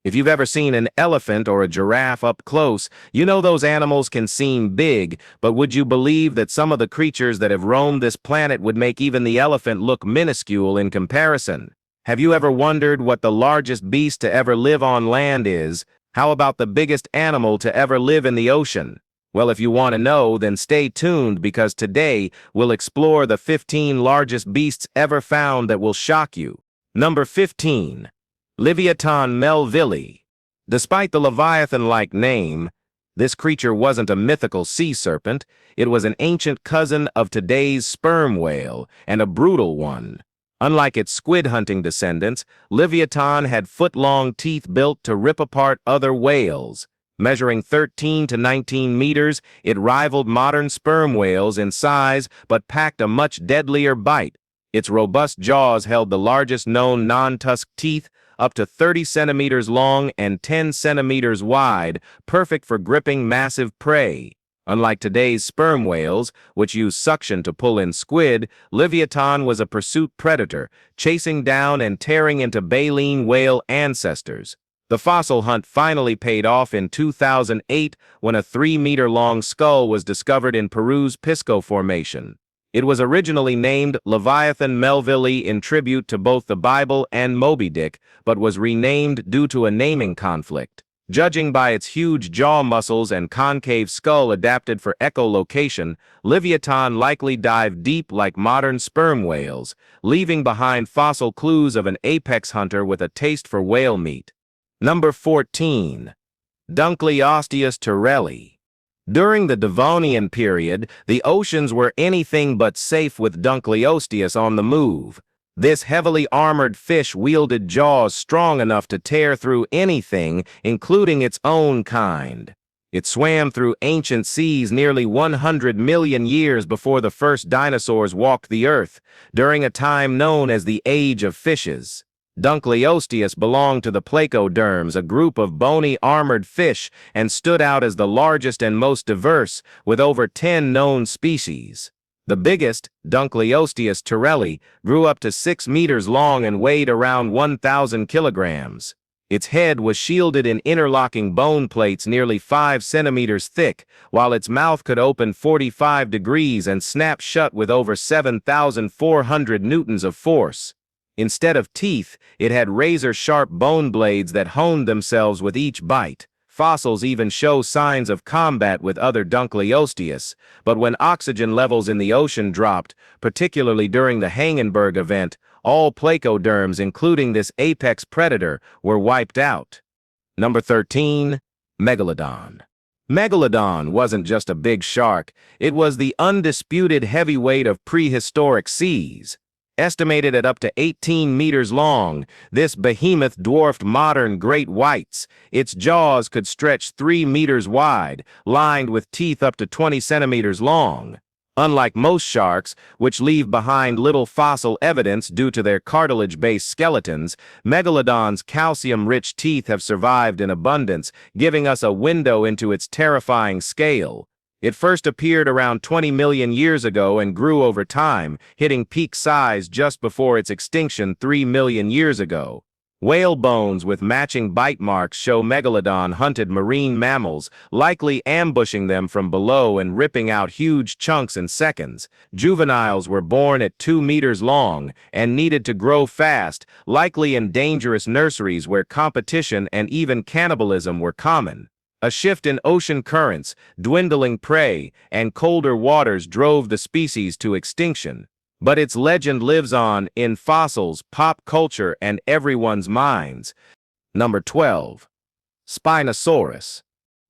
If you've ever seen an elephant or a giraffe up close, you know those animals can seem big, but would you believe that some of the creatures that have roamed this planet would make even the elephant look minuscule in comparison? Have you ever wondered what the largest beast to ever live on land is? How about the biggest animal to ever live in the ocean? Well, if you want to know, then stay tuned because today we'll explore the 15 largest beasts ever found that will shock you. Number 15. Livoton Melville. Despite the Leviathan-like name, this creature wasn't a mythical sea serpent. It was an ancient cousin of today's sperm whale, and a brutal one. Unlike its squid-hunting descendants, Livoton had foot-long teeth built to rip apart other whales. Measuring 13 to 19 meters, it rivaled modern sperm whales in size but packed a much deadlier bite. Its robust jaws held the largest known non-tusked teeth, up to 30 centimeters long and 10 centimeters wide, perfect for gripping massive prey. Unlike today's sperm whales, which use suction to pull in squid, Livoton was a pursuit predator, chasing down and tearing into baleen whale ancestors. The fossil hunt finally paid off in 2008 when a 3-meter-long skull was discovered in Peru's Pisco Formation. It was originally named Livoton Melville in tribute to both the Bible and Moby Dick, but was renamed due to a naming conflict. Judging by its huge jaw muscles and concave skull adapted for echolocation, Livoton likely dived deep like modern sperm whales, leaving behind fossil clues of an apex hunter with a taste for whale meat. Number 14. Dunlostius Terelli. During the Devonian period, the oceans were anything but safe with Dunlostius on the move. This heavily armored fish wielded jaws strong enough to tear through anything, including its own kind. It swam through ancient seas nearly 100 million years before the first dinosaurs walked the earth, during a time known as the Age of Fishes. Dunlostius belonged to the placoderms, a group of bony armored fish, and stood out as the largest and most diverse, with over 10 known species. The biggest, Dunlostius Terelli, grew up to 6 meters long and weighed around 1,000 kilograms. Its head was shielded in interlocking bone plates nearly 5 centimeters thick, while its mouth could open 45 degrees and snap shut with over 7,400 newtons of force. Instead of teeth, it had razor-sharp bone blades that honed themselves with each bite. Fossils even show signs of combat with other Dunlostius, but when oxygen levels in the ocean dropped, particularly during the Hangenberg event, all placoderms, including this apex predator, were wiped out. Number 13. Megalodon. Megalodon wasn't just a big shark, it was the undisputed heavyweight of prehistoric seas. Estimated at up to 18 meters long, this behemoth dwarfed modern great whites. Its jaws could stretch 3 meters wide, lined with teeth up to 20 centimeters long. Unlike most sharks, which leave behind little fossil evidence due to their cartilage-based skeletons, Megalodon's calcium-rich teeth have survived in abundance, giving us a window into its terrifying scale. It first appeared around 20 million years ago and grew over time, hitting peak size just before its extinction 3 million years ago. Whale bones with matching bite marks show Megalodon hunted marine mammals, likely ambushing them from below and ripping out huge chunks in seconds. Juveniles were born at 2 meters long and needed to grow fast, likely in dangerous nurseries where competition and even cannibalism were common. A shift in ocean currents, dwindling prey, and colder waters drove the species to extinction. But its legend lives on in fossils, pop culture, and everyone's minds. Number 12. Spinosaurus.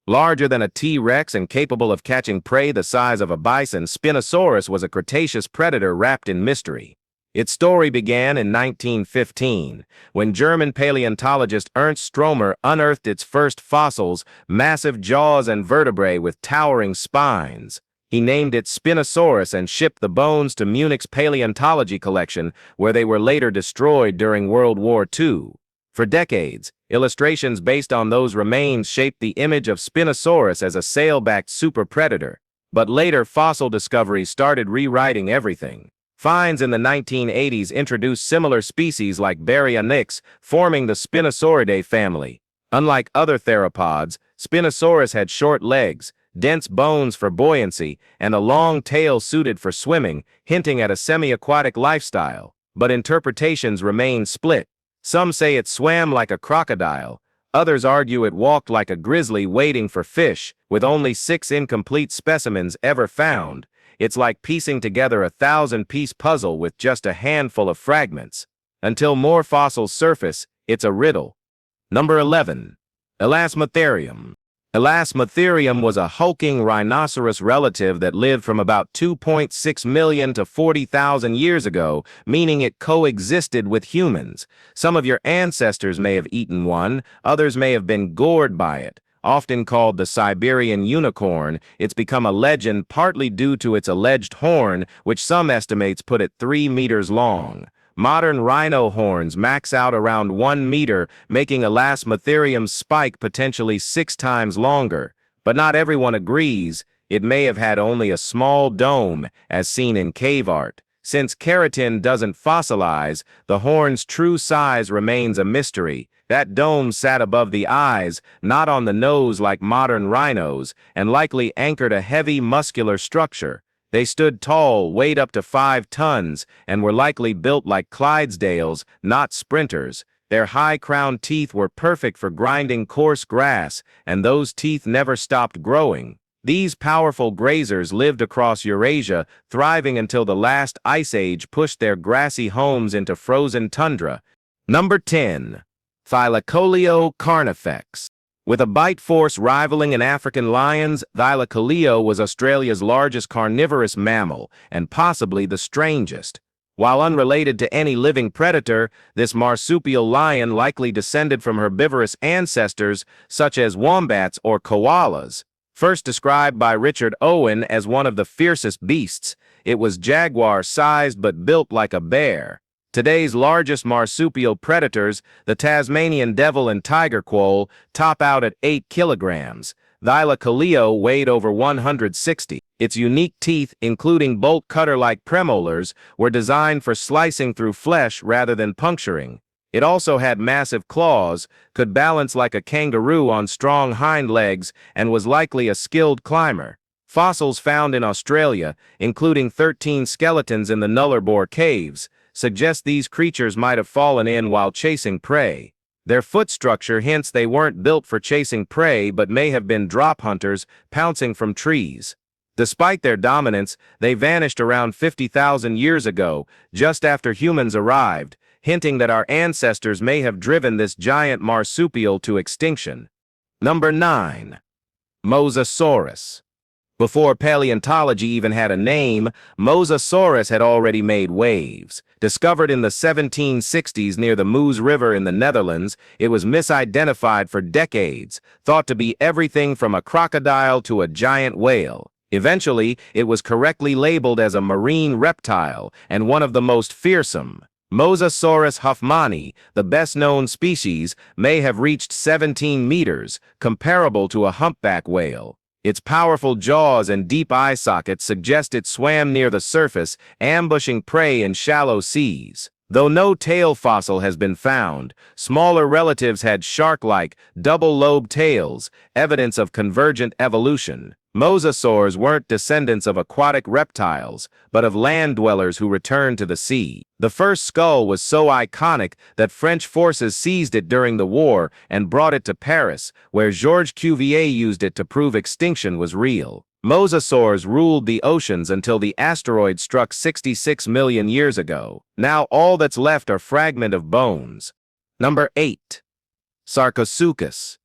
Larger than a T-Rex and capable of catching prey the size of a bison, Spinosaurus was a Cretaceous predator wrapped in mystery. Its story began in 1915, when German paleontologist Ernst Stromer unearthed its first fossils, massive jaws and vertebrae with towering spines. He named it Spinosaurus and shipped the bones to Munich's paleontology collection, where they were later destroyed during World War II. For decades, illustrations based on those remains shaped the image of Spinosaurus as a sail-backed super predator. But later fossil discoveries started rewriting everything. Finds in the 1980s introduced similar species like Barasaurus, forming the Spinosauridae family. Unlike other theropods, Spinosaurus had short legs, dense bones for buoyancy, and a long tail suited for swimming, hinting at a semi-aquatic lifestyle. But interpretations remain split. Some say it swam like a crocodile. Others argue it walked like a grizzly waiting for fish, with only 6 incomplete specimens ever found. It's like piecing together a 1,000-piece puzzle with just a handful of fragments. Until more fossils surface, it's a riddle. Number 11. Elasmtherium. Elasmtherium was a hulking rhinoceros relative that lived from about 2.6 million to 40,000 years ago, meaning it coexisted with humans. Some of your ancestors may have eaten one, others may have been gored by it. Often called the Siberian unicorn, it's become a legend partly due to its alleged horn, which some estimates put it 3 meters long. Modern rhino horns max out around 1 meter, making Elasmtherium's spike potentially 6 times longer. But not everyone agrees. It may have had only a small dome, as seen in cave art. Since keratin doesn't fossilize, the horn's true size remains a mystery. That dome sat above the eyes, not on the nose like modern rhinos, and likely anchored a heavy muscular structure. They stood tall, weighed up to 5 tons, and were likely built like Clydesdales, not sprinters. Their high-crowned teeth were perfect for grinding coarse grass, and those teeth never stopped growing. These powerful grazers lived across Eurasia, thriving until the last ice age pushed their grassy homes into frozen tundra. Number 10. Thyiloliocarnifex. With a bite force rivaling an African lion's, Thyilolio was Australia's largest carnivorous mammal, and possibly the strangest. While unrelated to any living predator, this marsupial lion likely descended from herbivorous ancestors such as wombats or koalas. First described by Richard Owen as one of the fiercest beasts, it was jaguar-sized but built like a bear. Today's largest marsupial predators, the Tasmanian devil and tiger quoll, top out at 8 kilograms. Thyilolio weighed over 160. Its unique teeth, including bolt cutter-like premolars, were designed for slicing through flesh rather than puncturing. It also had massive claws, could balance like a kangaroo on strong hind legs, and was likely a skilled climber. Fossils found in Australia, including 13 skeletons in the Nullarbor caves, suggest these creatures might have fallen in while chasing prey. Their foot structure hints they weren't built for chasing prey but may have been drop hunters pouncing from trees. Despite their dominance, they vanished around 50,000 years ago, just after humans arrived, hinting that our ancestors may have driven this giant marsupial to extinction. Number 9. Mosasaurus. Before paleontology even had a name, Mosasaurus had already made waves. Discovered in the 1760s near the Meuse River in the Netherlands, it was misidentified for decades, thought to be everything from a crocodile to a giant whale. Eventually, it was correctly labeled as a marine reptile and one of the most fearsome. Mosasaurus hoffmanni, the best-known species, may have reached 17 meters, comparable to a humpback whale. Its powerful jaws and deep eye sockets suggest it swam near the surface, ambushing prey in shallow seas. Though no tail fossil has been found, smaller relatives had shark-like, double-lobed tails, evidence of convergent evolution. Mosasaurs weren't descendants of aquatic reptiles, but of land dwellers who returned to the sea. The first skull was so iconic that French forces seized it during the war and brought it to Paris, where Georges Cuvier used it to prove extinction was real. Mosasaurs ruled the oceans until the asteroid struck 66 million years ago. Now all that's left are fragments of bones. Number 8. Sarcosuchus.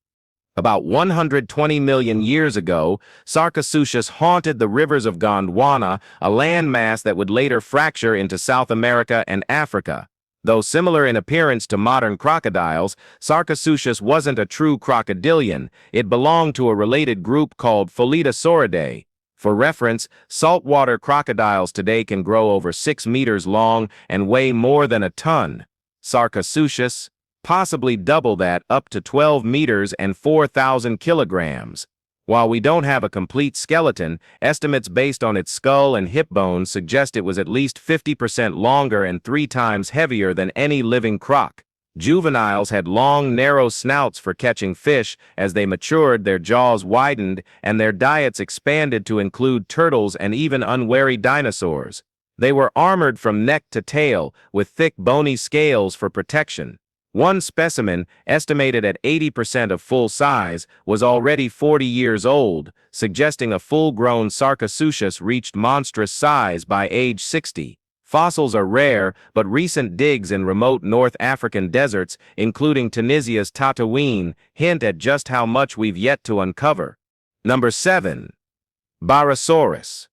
About 120 million years ago, Sarcosuchus haunted the rivers of Gondwana, a landmass that would later fracture into South America and Africa. Though similar in appearance to modern crocodiles, Sarcosuchus wasn't a true crocodilian. It belonged to a related group called Phylletosauridae. For reference, saltwater crocodiles today can grow over 6 meters long and weigh more than a ton. Sarcosuchus, possibly double that, up to 12 meters and 4,000 kilograms. While we don't have a complete skeleton, estimates based on its skull and hip bones suggest it was at least 50% longer and 3 times heavier than any living croc. Juveniles had long, narrow snouts for catching fish. As they matured, their jaws widened and their diets expanded to include turtles and even unwary dinosaurs. They were armored from neck to tail, with thick bony scales for protection. One specimen, estimated at 80% of full size, was already 40 years old, suggesting a full-grown Sarcosuchus reached monstrous size by age 60. Fossils are rare, but recent digs in remote North African deserts, including Tunisia's Tataouine, hint at just how much we've yet to uncover. Number 7. Barasaurus.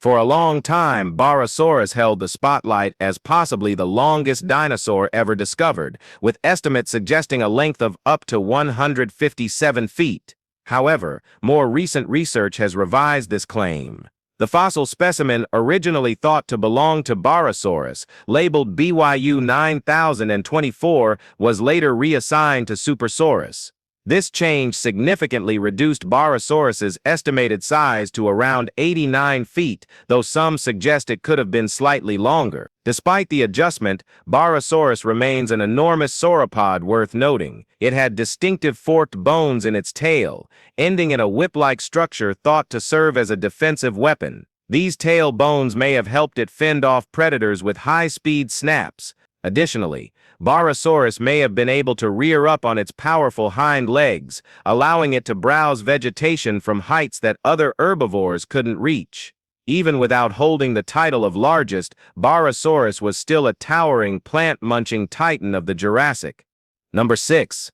For a long time, Barasaurus held the spotlight as possibly the longest dinosaur ever discovered, with estimates suggesting a length of up to 157 feet. However, more recent research has revised this claim. The fossil specimen, originally thought to belong to Barasaurus, labeled BYU 9024, was later reassigned to Supersaurus. This change significantly reduced Barasaurus's estimated size to around 89 feet, though some suggest it could have been slightly longer. Despite the adjustment, Barasaurus remains an enormous sauropod worth noting. It had distinctive forked bones in its tail, ending in a whip-like structure thought to serve as a defensive weapon. These tail bones may have helped it fend off predators with high-speed snaps. Additionally, Barasaurus may have been able to rear up on its powerful hind legs, allowing it to browse vegetation from heights that other herbivores couldn't reach. Even without holding the title of largest, Barasaurus was still a towering plant-munching titan of the Jurassic. Number 6.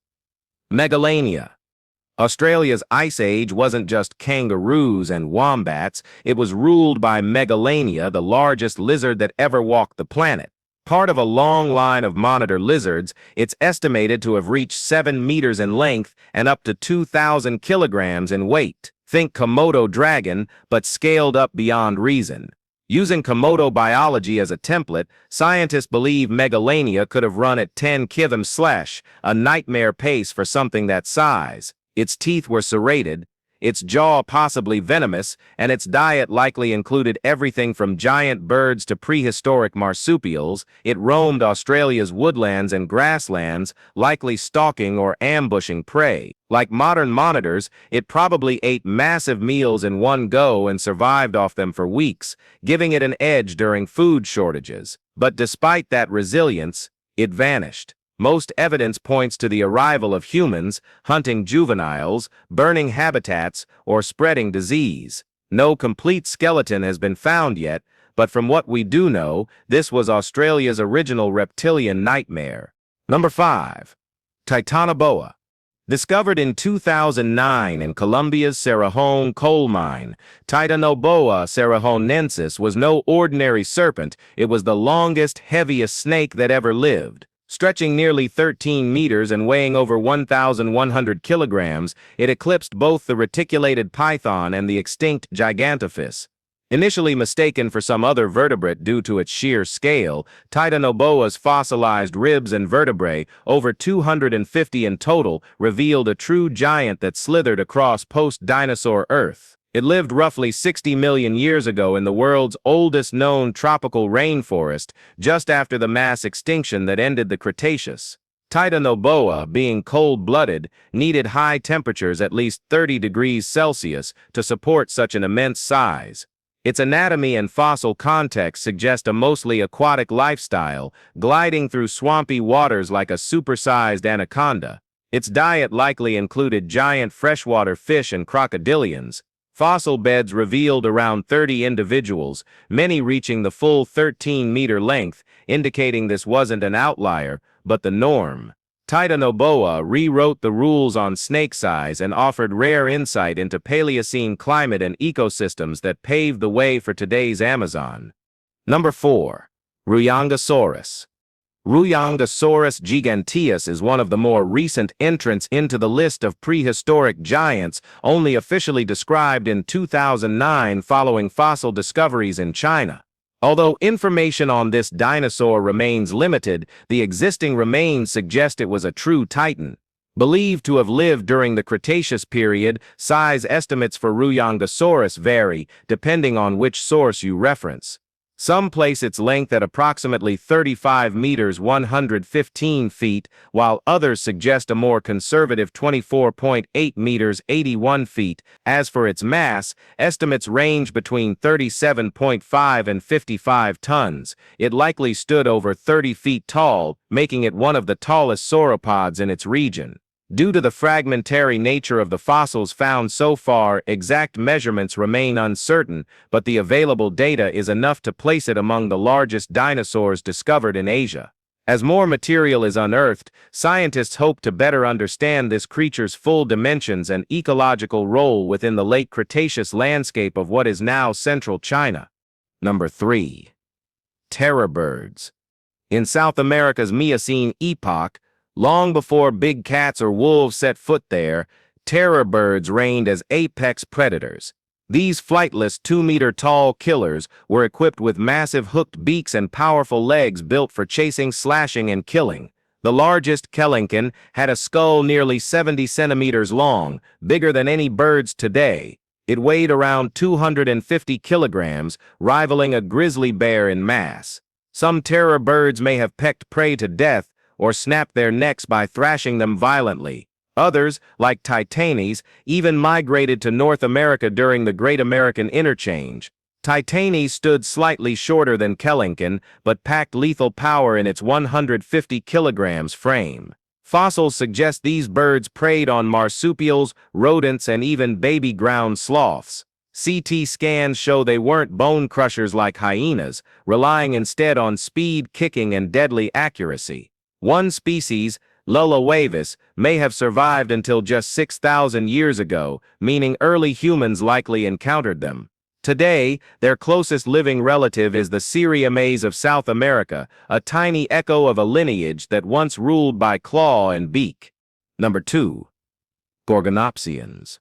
Megalania. Australia's ice age wasn't just kangaroos and wombats, it was ruled by Megalania, the largest lizard that ever walked the planet. Part of a long line of monitor lizards, it's estimated to have reached 7 meters in length and up to 2,000 kilograms in weight. Think Komodo dragon, but scaled up beyond reason. Using Komodo biology as a template, scientists believe Megalania could have run at 10 km/h, a nightmare pace for something that size. Its teeth were serrated, its jaw possibly venomous, and its diet likely included everything from giant birds to prehistoric marsupials. It roamed Australia's woodlands and grasslands, likely stalking or ambushing prey. Like modern monitors, it probably ate massive meals in one go and survived off them for weeks, giving it an edge during food shortages. But despite that resilience, it vanished. Most evidence points to the arrival of humans, hunting juveniles, burning habitats, or spreading disease. No complete skeleton has been found yet, but from what we do know, this was Australia's original reptilian nightmare. Number 5. Titanoboa. Discovered in 2009 in Colombia's Cerrejón coal mine, Titanoboa cerrejonensis was no ordinary serpent. It was the longest, heaviest snake that ever lived. Stretching nearly 13 meters and weighing over 1,100 kilograms, it eclipsed both the reticulated python and the extinct Gigantophis. Initially mistaken for some other vertebrate due to its sheer scale, Titanoboa's fossilized ribs and vertebrae, over 250 in total, revealed a true giant that slithered across post-dinosaur Earth. It lived roughly 60 million years ago in the world's oldest known tropical rainforest, just after the mass extinction that ended the Cretaceous. Titanoboa, being cold-blooded, needed high temperatures at least 30 degrees Celsius to support such an immense size. Its anatomy and fossil context suggest a mostly aquatic lifestyle, gliding through swampy waters like a supersized anaconda. Its diet likely included giant freshwater fish and crocodilians. Fossil beds revealed around 30 individuals, many reaching the full 13-meter length, indicating this wasn't an outlier, but the norm. Titanoboa rewrote the rules on snake size and offered rare insight into Paleocene climate and ecosystems that paved the way for today's Amazon. Number 4. Ruyangosaurus. Ruyangosaurus giganteus is one of the more recent entrants into the list of prehistoric giants, only officially described in 2009 following fossil discoveries in China. Although information on this dinosaur remains limited, the existing remains suggest it was a true titan. Believed to have lived during the Cretaceous period, size estimates for Ruyangosaurus vary, depending on which source you reference. Some place its length at approximately 35 meters 115 feet, while others suggest a more conservative 24.8 meters 81 feet. As for its mass, estimates range between 37.5 and 55 tons. It likely stood over 30 feet tall, making it one of the tallest sauropods in its region. Due to the fragmentary nature of the fossils found so far, exact measurements remain uncertain, but the available data is enough to place it among the largest dinosaurs discovered in Asia. As more material is unearthed, scientists hope to better understand this creature's full dimensions and ecological role within the late Cretaceous landscape of what is now central China. Number 3. Terror birds. In South America's Miocene epoch, long before big cats or wolves set foot there, terror birds reigned as apex predators. These flightless 2-meter-tall killers were equipped with massive hooked beaks and powerful legs built for chasing, slashing, and killing. The largest, Kelenken, had a skull nearly 70 centimeters long, bigger than any bird's today. It weighed around 250 kilograms, rivaling a grizzly bear in mass. Some terror birds may have pecked prey to death, or snapped their necks by thrashing them violently. Others, like Titanes, even migrated to North America during the Great American Interchange. Titanes stood slightly shorter than Kelenken, but packed lethal power in its 150 kilograms frame. Fossils suggest these birds preyed on marsupials, rodents, and even baby ground sloths. CT scans show they weren't bone crushers like hyenas, relying instead on speed, kicking, and deadly accuracy. One species, Lulawavis, may have survived until just 6,000 years ago, meaning early humans likely encountered them. Today, their closest living relative is the Seriamays of South America, a tiny echo of a lineage that once ruled by claw and beak. Number 2. Gorgonopsians.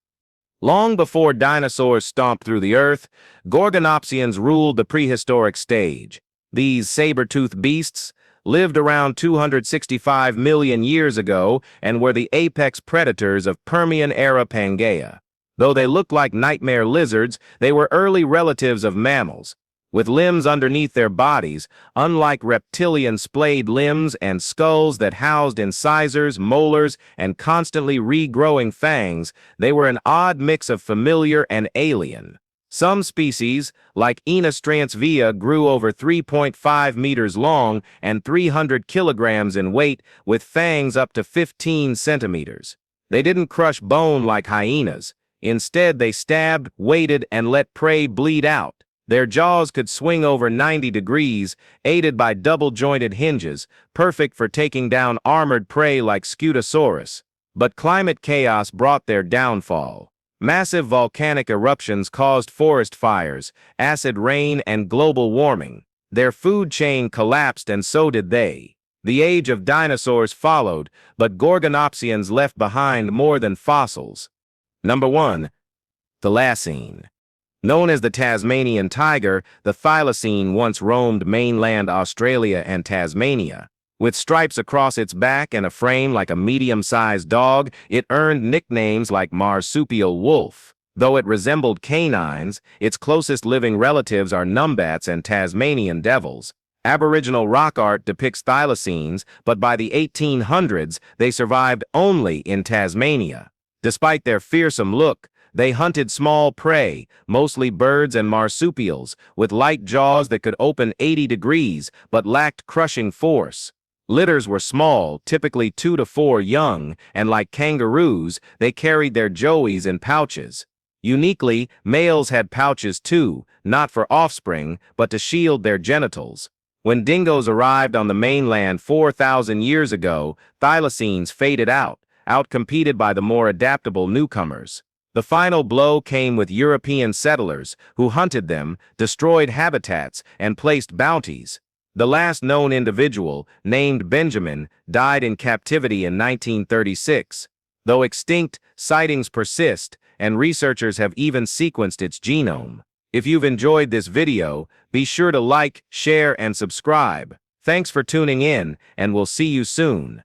Long before dinosaurs stomped through the earth, Gorgonopsians ruled the prehistoric stage. These saber-toothed beasts lived around 265 million years ago and were the apex predators of Permian-era Pangaea. Though they looked like nightmare lizards, they were early relatives of mammals. With limbs underneath their bodies, unlike reptilian splayed limbs and skulls that housed incisors, molars, and constantly regrowing fangs, they were an odd mix of familiar and alien. Some species, like Elasmtherium, grew over 3.5 meters long and 300 kilograms in weight, with fangs up to 15 centimeters. They didn't crush bone like hyenas. Instead, they stabbed, weighted, and let prey bleed out. Their jaws could swing over 90 degrees, aided by double-jointed hinges, perfect for taking down armored prey like Spinosaurus. But climate chaos brought their downfall. Massive volcanic eruptions caused forest fires, acid rain, and global warming. Their food chain collapsed, and so did they. The age of dinosaurs followed, but Gorgonopsians left behind more than fossils. Number 1. Thylacine. Known as the Tasmanian Tiger, the Thylacine once roamed mainland Australia and Tasmania. With stripes across its back and a frame like a medium-sized dog, it earned nicknames like marsupial wolf. Though it resembled canines, its closest living relatives are numbats and Tasmanian devils. Aboriginal rock art depicts thylacines, but by the 1800s, they survived only in Tasmania. Despite their fearsome look, they hunted small prey, mostly birds and marsupials, with light jaws that could open 80 degrees but lacked crushing force. Litters were small, typically 2 to 4 young, and like kangaroos, they carried their joeys in pouches. Uniquely, males had pouches too, not for offspring, but to shield their genitals. When dingoes arrived on the mainland 4,000 years ago, thylacines faded out, outcompeted by the more adaptable newcomers. The final blow came with European settlers, who hunted them, destroyed habitats, and placed bounties. The last known individual, named Benjamin, died in captivity in 1936. Though extinct, sightings persist, and researchers have even sequenced its genome. If you've enjoyed this video, be sure to like, share, and subscribe. Thanks for tuning in, and we'll see you soon.